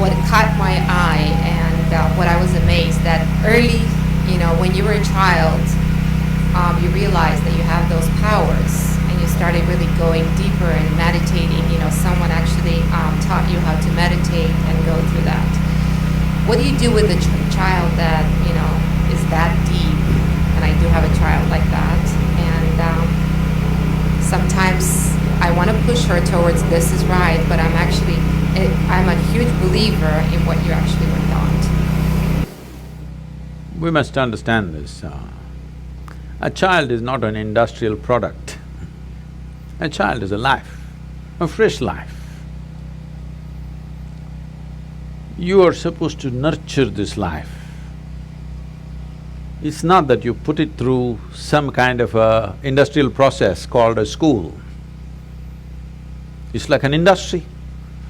what caught my eye and what I was amazed that early, when you were a child, you realized that you have those powers, and you started really going deeper and meditating. Someone actually taught you how to meditate and go through that. What do you do with a child that is that deep? And I do have a child like that, and sometimes I want to push her towards this is right, but I'm a huge believer in what you actually were taught. We must understand this. A child is not an industrial product. A child is a life, a fresh life. You are supposed to nurture this life. It's not that you put it through some kind of a industrial process called a school. It's like an industry.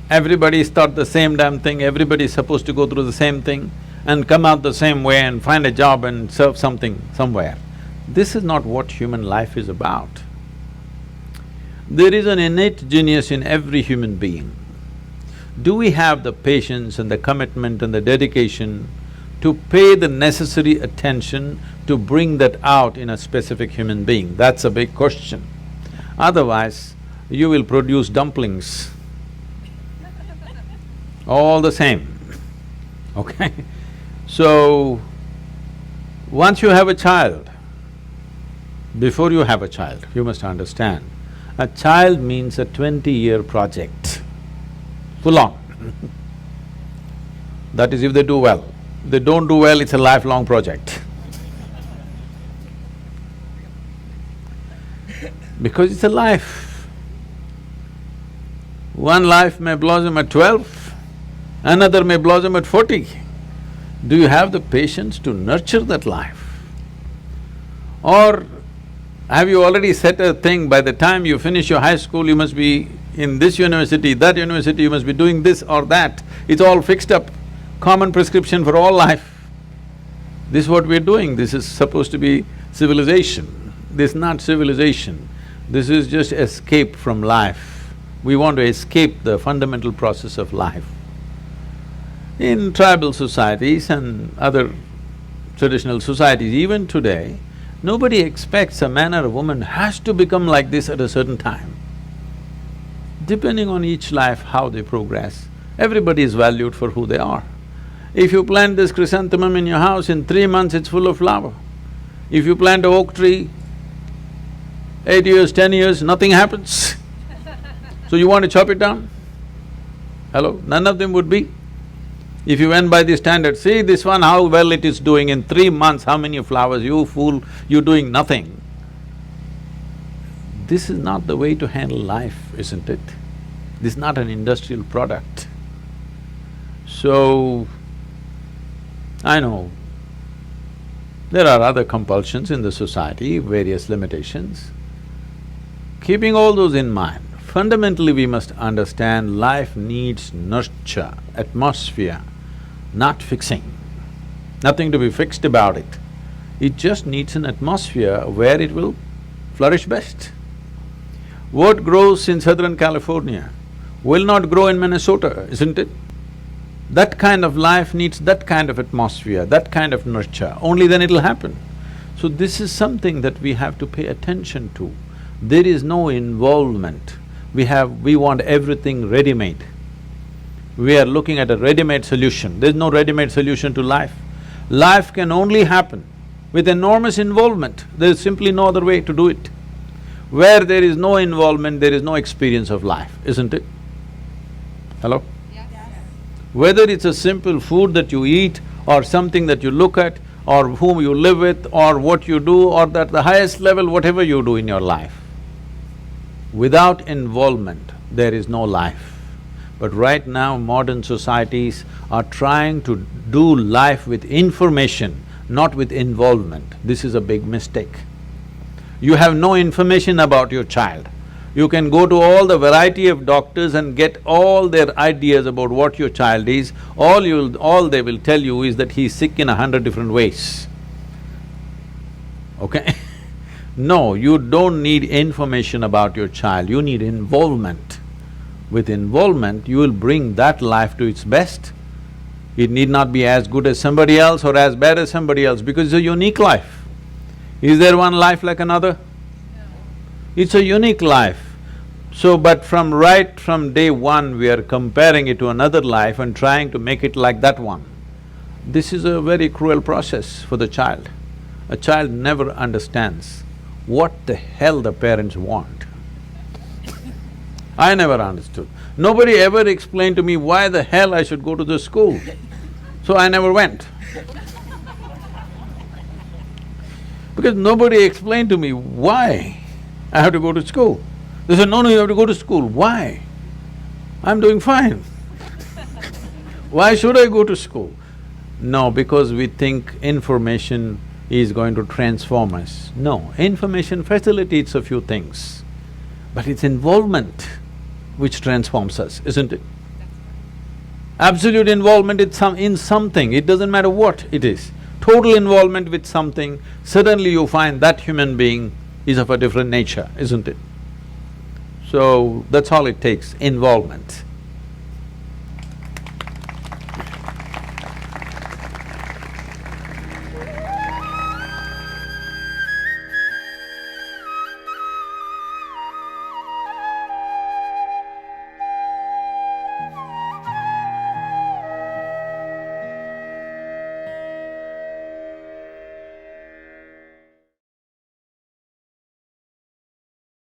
Everybody's taught the same damn thing, everybody's supposed to go through the same thing and come out the same way and find a job and serve something somewhere. This is not what human life is about. There is an innate genius in every human being. Do we have the patience and the commitment and the dedication to pay the necessary attention to bring that out in a specific human being? That's a big question. Otherwise, you will produce dumplings, all the same, okay? So, once you have a child, before you have a child, you must understand, a child means a 20-year project, full on. That is if they do well. If they don't do well, it's a lifelong project. Because it's a life. One life may blossom at 12, another may blossom at 40. Do you have the patience to nurture that life? Or have you already set a thing, by the time you finish your high school, you must be in this university, that university, you must be doing this or that. It's all fixed up, common prescription for all life. This is what we're doing, this is supposed to be civilization. This is not civilization, this is just escape from life. We want to escape the fundamental process of life. In tribal societies and other traditional societies, even today, nobody expects a man or a woman has to become like this at a certain time. Depending on each life, how they progress, everybody is valued for who they are. If you plant this chrysanthemum in your house, in 3 months it's full of flower. If you plant an oak tree, 8 years, 10 years, nothing happens. So you want to chop it down? Hello? None of them would be. If you went by the standard, see this one, how well it is doing, in 3 months, how many flowers, you fool, you're doing nothing. This is not the way to handle life, isn't it? This is not an industrial product. So, I know there are other compulsions in the society, various limitations. Keeping all those in mind, fundamentally we must understand life needs nurture, atmosphere, not fixing. Nothing to be fixed about it. It just needs an atmosphere where it will flourish best. What grows in Southern California will not grow in Minnesota, isn't it? That kind of life needs that kind of atmosphere, that kind of nurture, only then it'll happen. So this is something that we have to pay attention to. There is no involvement. We want everything ready-made. We are looking at a ready-made solution. There's no ready-made solution to life. Life can only happen with enormous involvement. There is simply no other way to do it. Where there is no involvement, there is no experience of life, isn't it? Hello? Yes. Whether it's a simple food that you eat or something that you look at or whom you live with or what you do or at the highest level, whatever you do in your life, without involvement, there is no life. But right now, modern societies are trying to do life with information, not with involvement. This is a big mistake. You have no information about your child. You can go to all the variety of doctors and get all their ideas about what your child is. All they will tell you is that he's sick in 100 different ways. Okay? No, you don't need information about your child, you need involvement. With involvement, you will bring that life to its best It need not be as good as somebody else or as bad as somebody else because it's a unique life. Is there one life like another? It's a unique life. So, but right from day one, we are comparing it to another life and trying to make it like that one. This is a very cruel process for the child. A child never understands what the hell the parents want. I never understood. Nobody ever explained to me why the hell I should go to the school. So I never went. Because nobody explained to me why I have to go to school. They said, no, you have to go to school. Why? I'm doing fine. Why should I go to school? No, because we think information is going to transform us. No, information facilitates a few things, but it's involvement which transforms us, isn't it? Absolute involvement in something, it doesn't matter what it is. Total involvement with something, suddenly you find that human being is of a different nature, isn't it? So, that's all it takes, involvement.